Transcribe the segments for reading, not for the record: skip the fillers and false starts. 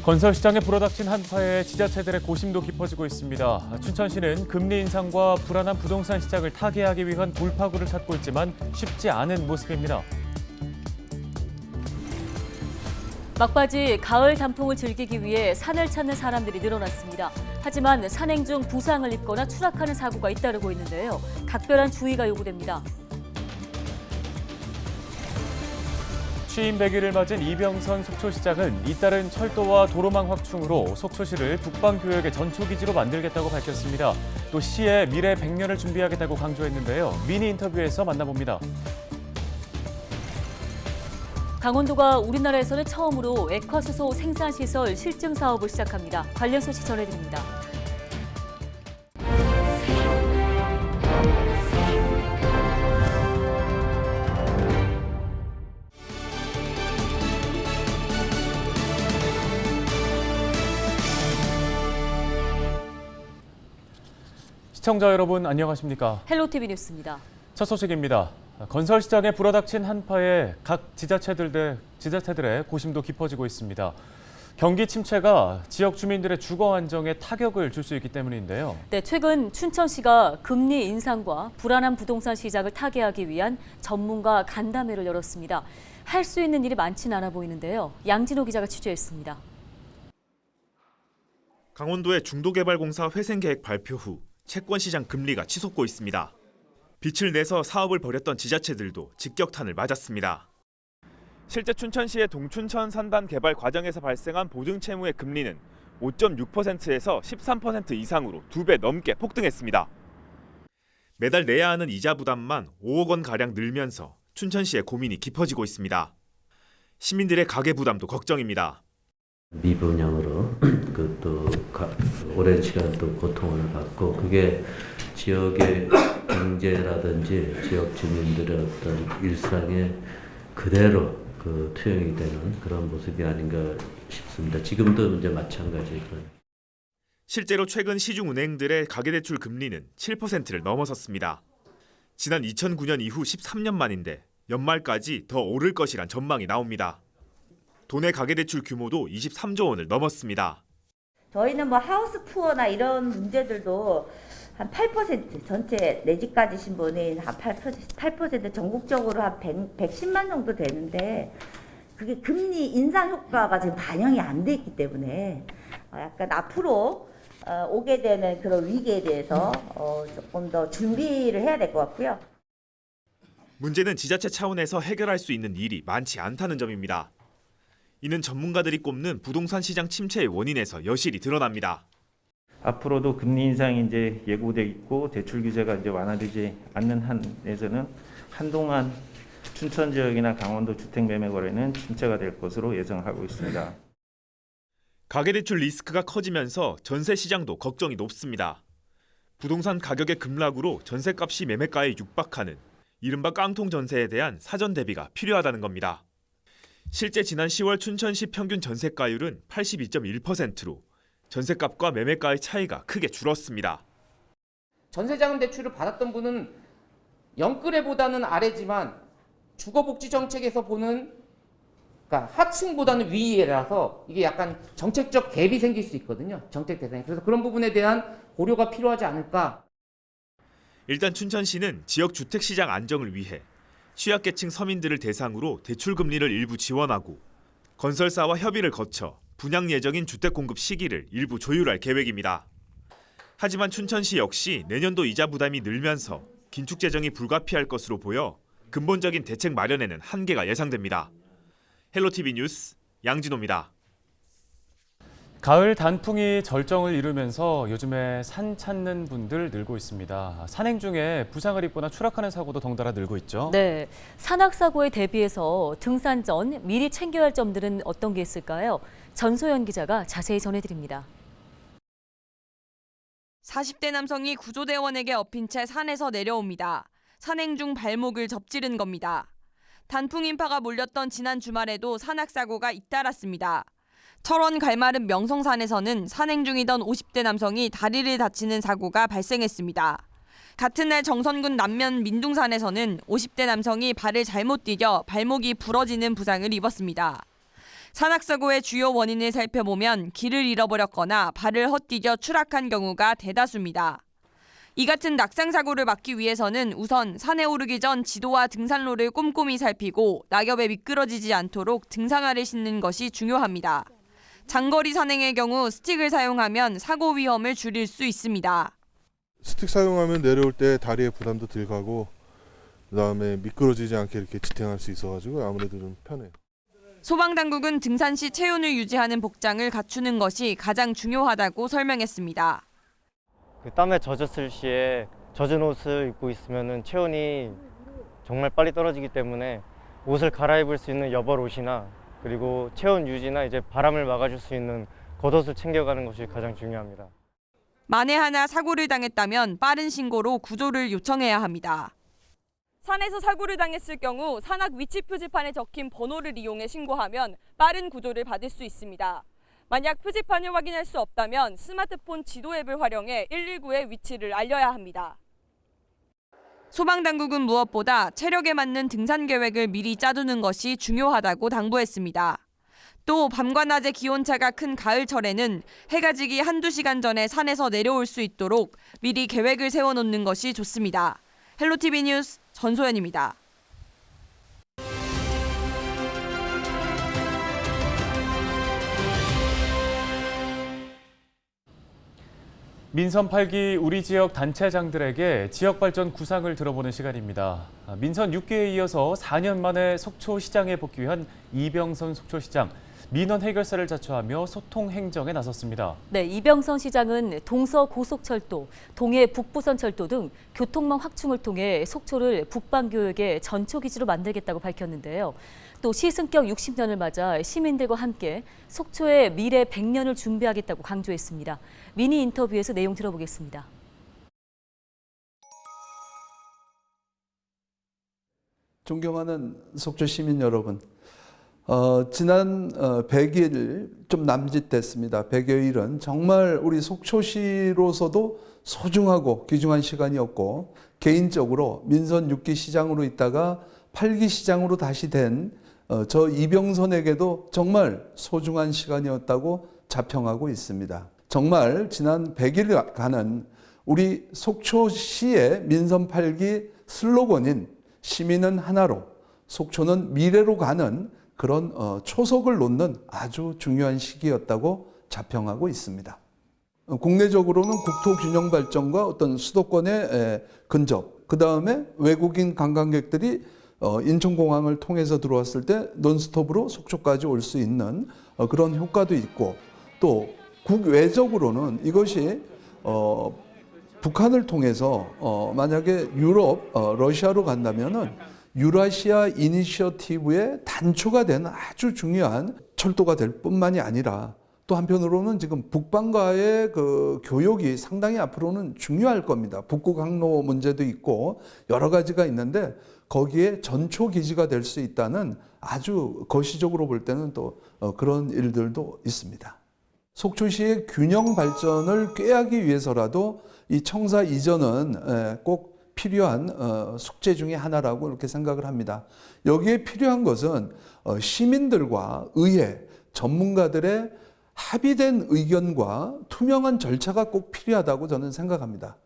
건설 시장에 불어닥친 한파에 지자체들의 고심도 깊어지고 있습니다. 춘천시는 금리 인상과 불안한 부동산 시장을 타개하기 위한 돌파구를 찾고 있지만 쉽지 않은 모습입니다. 막바지 가을 단풍을 즐기기 위해 산을 찾는 사람들이 늘어났습니다. 하지만 산행 중 부상을 입거나 추락하는 사고가 잇따르고 있는데요. 각별한 주의가 요구됩니다. 취임 100일을 맞은 이병선 속초시장은 잇따른 철도와 도로망 확충으로 속초시를 북방교역의 전초기지로 만들겠다고 밝혔습니다. 또 시의 미래 100년을 준비하겠다고 강조했는데요. 미니 인터뷰에서 만나봅니다. 강원도가 우리나라에서는 처음으로 액화수소 생산시설 실증 사업을 시작합니다. 관련 소식 전해드립니다. 시청자 여러분 안녕하십니까? 헬로티비 뉴스입니다. 첫 소식입니다. 건설 시장에 불어닥친 한파에 각 지자체들의 고심도 깊어지고 있습니다. 경기 침체가 지역 주민들의 주거 안정에 타격을 줄 수 있기 때문인데요. 네, 최근 춘천시가 금리 인상과 불안한 부동산 시장을 타개하기 위한 전문가 간담회를 열었습니다. 할 수 있는 일이 많지는 않아 보이는데요. 양진호 기자가 취재했습니다. 강원도의 중도개발공사 회생계획 발표 후 채권시장 금리가 치솟고 있습니다. 빛을 내서 사업을 벌였던 지자체들도 직격탄을 맞았습니다. 실제 춘천시의 동춘천 산단 개발 과정에서 발생한 보증채무의 금리는 5.6%에서 13% 이상으로 2배 넘게 폭등했습니다. 매달 내야 하는 이자 부담만 5억 원가량 늘면서 춘천시의 고민이 깊어지고 있습니다. 시민들의 가계 부담도 걱정입니다. 미분양으로 또 오랜 시간 또 고통을 받고 그게 지역의 경제라든지 지역 주민들의 어떤 일상에 그대로 투영이 되는 그런 모습이 아닌가 싶습니다. 지금도 이제 마찬가지고요. 실제로 최근 시중은행들의 가계대출 금리는 7%를 넘어섰습니다. 지난 2009년 이후 13년 만인데 연말까지 더 오를 것이란 전망이 나옵니다. 도내 가계대출 규모도 23조 원을 넘었습니다. 저희는 하우스 푸어나 이런 문제들도 한 8% 전체 내 집 가지신 분이 한 8% 전국적으로 한 110만 정도 되는데 그게 금리 인상 효과가 지금 반영이 안 돼 있기 때문에 약간 앞으로 오게 되는 그런 위기에 대해서 조금 더 준비를 해야 될 것 같고요. 문제는 지자체 차원에서 해결할 수 있는 일이 많지 않다는 점입니다. 이는 전문가들이 꼽는 부동산 시장 침체의 원인에서 여실히 드러납니다. 앞으로도 금리 인상이 이제 예고돼 있고 대출 규제가 이제 완화되지 않는 한에서는 한동안 춘천 지역이나 강원도 주택 매매 거래는 침체가 될 것으로 예상하고 있습니다. 가계대출 리스크가 커지면서 전세 시장도 걱정이 높습니다. 부동산 가격의 급락으로 전세값이 매매가에 육박하는 이른바 깡통 전세에 대한 사전 대비가 필요하다는 겁니다. 실제 지난 10월 춘천시 평균 전세가율은 82.1%로 전세값과 매매가의 차이가 크게 줄었습니다. 전세자금 대출을 받았던 분은 영끌회보다는 아래지만 주거복지 정책에서 보는 그러니까 하층보다는 위라서 이게 약간 정책적 갭이 생길 수 있거든요. 정책 대상에. 그래서 그런 부분에 대한 고려가 필요하지 않을까. 일단 춘천시는 지역 주택시장 안정을 위해 취약계층 서민들을 대상으로 대출 금리를 일부 지원하고 건설사와 협의를 거쳐 분양 예정인 주택 공급 시기를 일부 조율할 계획입니다. 하지만 춘천시 역시 내년도 이자 부담이 늘면서 긴축 재정이 불가피할 것으로 보여 근본적인 대책 마련에는 한계가 예상됩니다. 헬로티비 뉴스 양진호입니다. 가을 단풍이 절정을 이루면서 요즘에 산 찾는 분들 늘고 있습니다. 산행 중에 부상을 입거나 추락하는 사고도 덩달아 늘고 있죠. 네, 산악사고에 대비해서 등산 전 미리 챙겨야 할 점들은 어떤 게 있을까요? 전소연 기자가 자세히 전해드립니다. 40대 남성이 구조대원에게 엎인 채 산에서 내려옵니다. 산행 중 발목을 접지른 겁니다. 단풍 인파가 몰렸던 지난 주말에도 산악사고가 잇따랐습니다. 철원 갈마름 명성산에서는 산행 중이던 50대 남성이 다리를 다치는 사고가 발생했습니다. 같은 날 정선군 남면 민둥산에서는 50대 남성이 발을 잘못 디뎌 발목이 부러지는 부상을 입었습니다. 산악사고의 주요 원인을 살펴보면 길을 잃어버렸거나 발을 헛디뎌 추락한 경우가 대다수입니다. 이 같은 낙상사고를 막기 위해서는 우선 산에 오르기 전 지도와 등산로를 꼼꼼히 살피고 낙엽에 미끄러지지 않도록 등산화를 신는 것이 중요합니다. 장거리 산행의 경우 스틱을 사용하면 사고 위험을 줄일 수 있습니다. 스틱 사용하면 내려올 때 다리에 부담도 덜 가고 그다음에 미끄러지지 않게 이렇게 지탱할 수 있어가지고 아무래도 좀 편해요. 소방당국은 등산 시 체온을 유지하는 복장을 갖추는 것이 가장 중요하다고 설명했습니다. 땀에 젖었을 시에 젖은 옷을 입고 있으면 체온이 정말 빨리 떨어지기 때문에 옷을 갈아입을 수 있는 여벌 옷이나 그리고 체온 유지나 이제 바람을 막아줄 수 있는 겉옷을 챙겨가는 것이 가장 중요합니다. 만에 하나 사고를 당했다면 빠른 신고로 구조를 요청해야 합니다. 산에서 사고를 당했을 경우 산악 위치 표지판에 적힌 번호를 이용해 신고하면 빠른 구조를 받을 수 있습니다. 만약 표지판을 확인할 수 없다면 스마트폰 지도 앱을 활용해 119의 위치를 알려야 합니다. 소방당국은 무엇보다 체력에 맞는 등산 계획을 미리 짜두는 것이 중요하다고 당부했습니다. 또 밤과 낮의 기온차가 큰 가을철에는 해가 지기 한두 시간 전에 산에서 내려올 수 있도록 미리 계획을 세워놓는 것이 좋습니다. 헬로티비 뉴스 전소연입니다. 민선 8기 우리 지역 단체장들에게 지역 발전 구상을 들어보는 시간입니다. 민선 6기에 이어서 4년 만에 속초시장에 복귀한 이병선 속초시장. 민원 해결사를 자처하며 소통 행정에 나섰습니다. 네, 이병선 시장은 동서고속철도, 동해 북부선철도 등 교통망 확충을 통해 속초를 북방교역의 전초기지로 만들겠다고 밝혔는데요. 또 시승격 60년을 맞아 시민들과 함께 속초의 미래 100년을 준비하겠다고 강조했습니다. 미니 인터뷰에서 내용 들어보겠습니다. 존경하는 속초 시민 여러분, 지난 100일 좀 남짓됐습니다. 100여일은 정말 우리 속초시로서도 소중하고 귀중한 시간이었고 개인적으로 민선 6기 시장으로 있다가 8기 시장으로 다시 된 저 이병선에게도 정말 소중한 시간이었다고 자평하고 있습니다. 정말 지난 100일간은 우리 속초시의 민선 8기 슬로건인 시민은 하나로 속초는 미래로 가는 그런 초석을 놓는 아주 중요한 시기였다고 자평하고 있습니다. 국내적으로는 국토 균형 발전과 어떤 수도권의 근접, 그 다음에 외국인 관광객들이 인천공항을 통해서 들어왔을 때 논스톱으로 속초까지 올 수 있는 그런 효과도 있고, 또 국외적으로는 이것이 북한을 통해서 만약에 유럽, 러시아로 간다면은 유라시아 이니셔티브의 단초가 되는 아주 중요한 철도가 될 뿐만이 아니라 또 한편으로는 지금 북방과의 그 교역이 상당히 앞으로는 중요할 겁니다. 북구 항로 문제도 있고 여러 가지가 있는데 거기에 전초 기지가 될 수 있다는 아주 거시적으로 볼 때는 또 그런 일들도 있습니다. 속초시의 균형 발전을 꾀하기 위해서라도 이 청사 이전은 꼭 필요한 숙제 중에 하나라고 이렇게 생각을 합니다. 여기에 필요한 것은 시민들과 의회, 전문가들의 합의된 의견과 투명한 절차가 꼭 필요하다고 저는 생각합니다.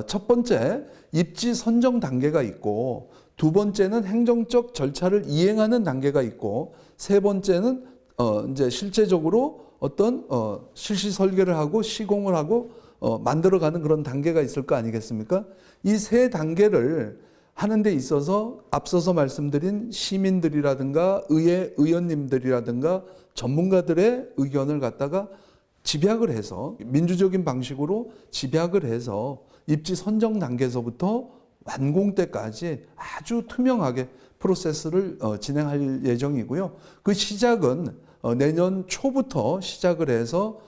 첫 번째, 입지 선정 단계가 있고, 두 번째는 행정적 절차를 이행하는 단계가 있고, 세 번째는 이제 실제적으로 어떤 실시 설계를 하고 시공을 하고 만들어가는 그런 단계가 있을 거 아니겠습니까? 이 세 단계를 하는 데 있어서 앞서서 말씀드린 시민들이라든가 의회 의원님들이라든가 전문가들의 의견을 갖다가 집약을 해서 민주적인 방식으로 집약을 해서 입지 선정 단계에서부터 완공 때까지 아주 투명하게 프로세스를 진행할 예정이고요. 그 시작은 내년 초부터 시작을 해서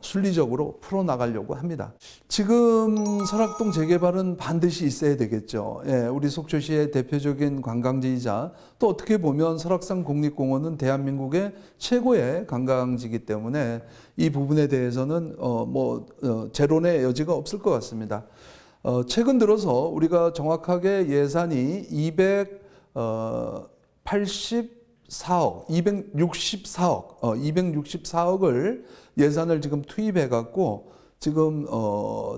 순리적으로 풀어나가려고 합니다. 지금 설악동 재개발은 반드시 있어야 되겠죠. 예, 우리 속초시의 대표적인 관광지이자 또 어떻게 보면 설악산 국립공원은 대한민국의 최고의 관광지이기 때문에 이 부분에 대해서는 재론의 여지가 없을 것 같습니다. 최근 들어서 우리가 정확하게 예산이 283 264억을 예산을 지금 투입해 갖고 지금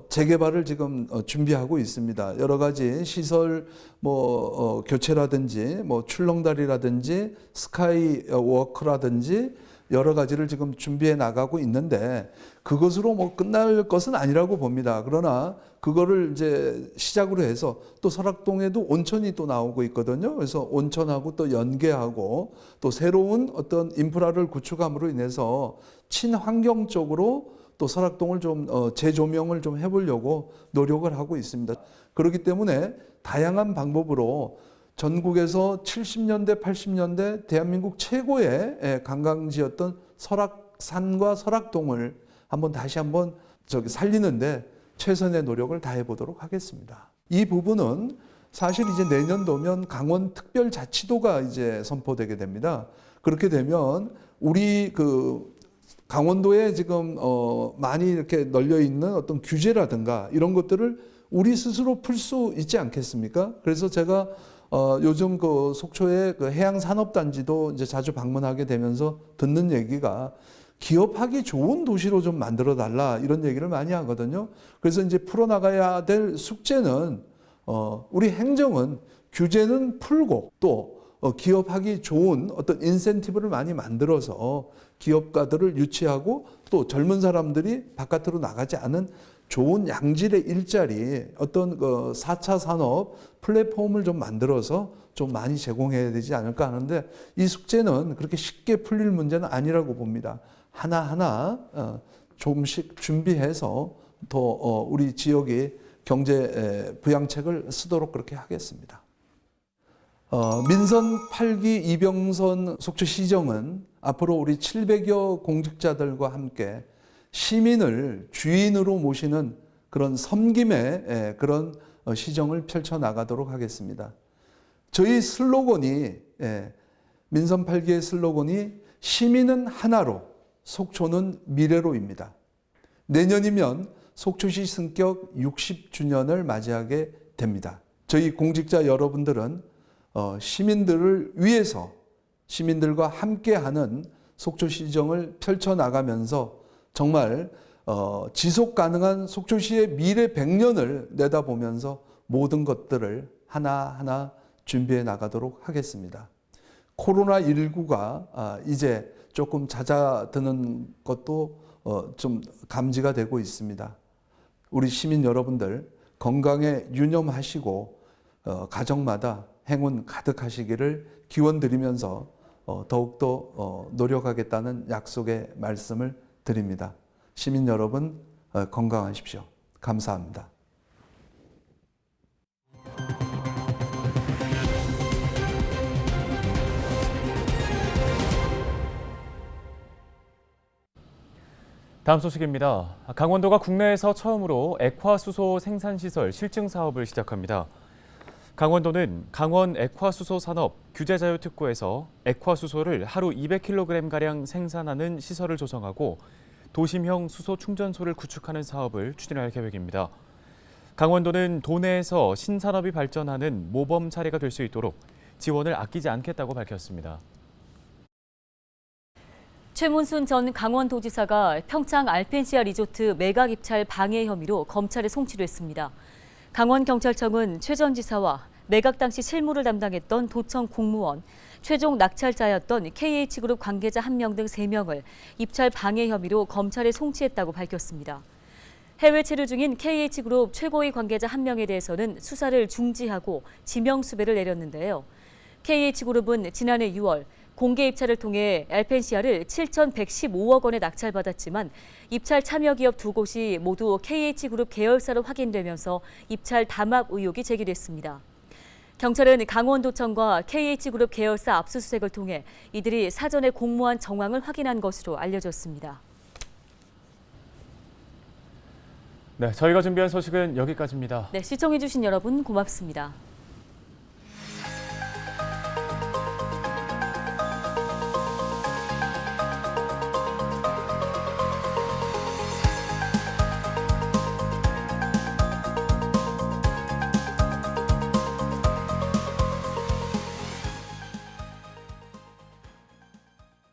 재개발을 지금 준비하고 있습니다. 여러 가지 시설 교체라든지 출렁다리라든지 스카이워크라든지 여러 가지를 지금 준비해 나가고 있는데 그것으로 끝날 것은 아니라고 봅니다. 그러나 그거를 이제 시작으로 해서 또 설악동에도 온천이 또 나오고 있거든요. 그래서 온천하고 또 연계하고 또 새로운 어떤 인프라를 구축함으로 인해서 친환경적으로 또 설악동을 좀 재조명을 좀 해보려고 노력을 하고 있습니다. 그렇기 때문에 다양한 방법으로 전국에서 70년대, 80년대 대한민국 최고의 관광지였던 설악산과 설악동을 다시 한번 살리는데 최선의 노력을 다해 보도록 하겠습니다. 이 부분은 사실 이제 내년도면 강원 특별자치도가 이제 선포되게 됩니다. 그렇게 되면 우리 강원도에 지금 많이 이렇게 널려 있는 어떤 규제라든가 이런 것들을 우리 스스로 풀 수 있지 않겠습니까? 그래서 제가 요즘 속초의 해양산업단지도 이제 자주 방문하게 되면서 듣는 얘기가 기업하기 좋은 도시로 좀 만들어 달라 이런 얘기를 많이 하거든요. 그래서 이제 풀어나가야 될 숙제는 우리 행정은 규제는 풀고 또 기업하기 좋은 어떤 인센티브를 많이 만들어서 기업가들을 유치하고 또 젊은 사람들이 바깥으로 나가지 않은 좋은 양질의 일자리 어떤 4차 산업 플랫폼을 좀 만들어서 좀 많이 제공해야 되지 않을까 하는데 이 숙제는 그렇게 쉽게 풀릴 문제는 아니라고 봅니다. 하나하나 조금씩 준비해서 더 우리 지역의 경제 부양책을 쓰도록 그렇게 하겠습니다. 민선 8기 이병선 속초시정은 앞으로 우리 700여 공직자들과 함께 시민을 주인으로 모시는 그런 섬김의 그런 시정을 펼쳐나가도록 하겠습니다. 저희 슬로건이 민선 8기의 슬로건이 시민은 하나로 속초는 미래로입니다. 내년이면 속초시 승격 60주년을 맞이하게 됩니다. 저희 공직자 여러분들은 시민들을 위해서 시민들과 함께하는 속초시정을 펼쳐나가면서 정말 지속 가능한 속초시의 미래 100년을 내다보면서 모든 것들을 하나하나 준비해 나가도록 하겠습니다. 코로나19가 이제 조금 잦아드는 것도 좀 감지가 되고 있습니다. 우리 시민 여러분들 건강에 유념하시고 가정마다 행운 가득하시기를 기원드리면서 더욱더 노력하겠다는 약속의 말씀을 드립니다. 시민 여러분 건강하십시오. 감사합니다. 다음 소식입니다. 강원도가 국내에서 처음으로 액화수소 생산시설 실증 사업을 시작합니다. 강원도는 강원 액화수소 산업 규제자유특구에서 액화수소를 하루 200kg가량 생산하는 시설을 조성하고 도심형 수소 충전소를 구축하는 사업을 추진할 계획입니다. 강원도는 도내에서 신산업이 발전하는 모범 사례가 될 수 있도록 지원을 아끼지 않겠다고 밝혔습니다. 최문순 전 강원도지사가 평창 알펜시아 리조트 매각 입찰 방해 혐의로 검찰에 송치를 했습니다. 강원경찰청은 최 전 지사와 매각 당시 실무를 담당했던 도청 공무원, 최종 낙찰자였던 KH그룹 관계자 1명 등 3명을 입찰 방해 혐의로 검찰에 송치했다고 밝혔습니다. 해외 체류 중인 KH그룹 최고위 관계자 1명에 대해서는 수사를 중지하고 지명수배를 내렸는데요. KH그룹은 지난해 6월 공개 입찰을 통해 알펜시아를 7,115억 원에 낙찰받았지만 입찰 참여 기업 2곳이 모두 KH그룹 계열사로 확인되면서 입찰 담합 의혹이 제기됐습니다. 경찰은 강원도청과 KH그룹 계열사 압수수색을 통해 이들이 사전에 공모한 정황을 확인한 것으로 알려졌습니다. 네, 저희가 준비한 소식은 여기까지입니다. 네, 시청해주신 여러분 고맙습니다.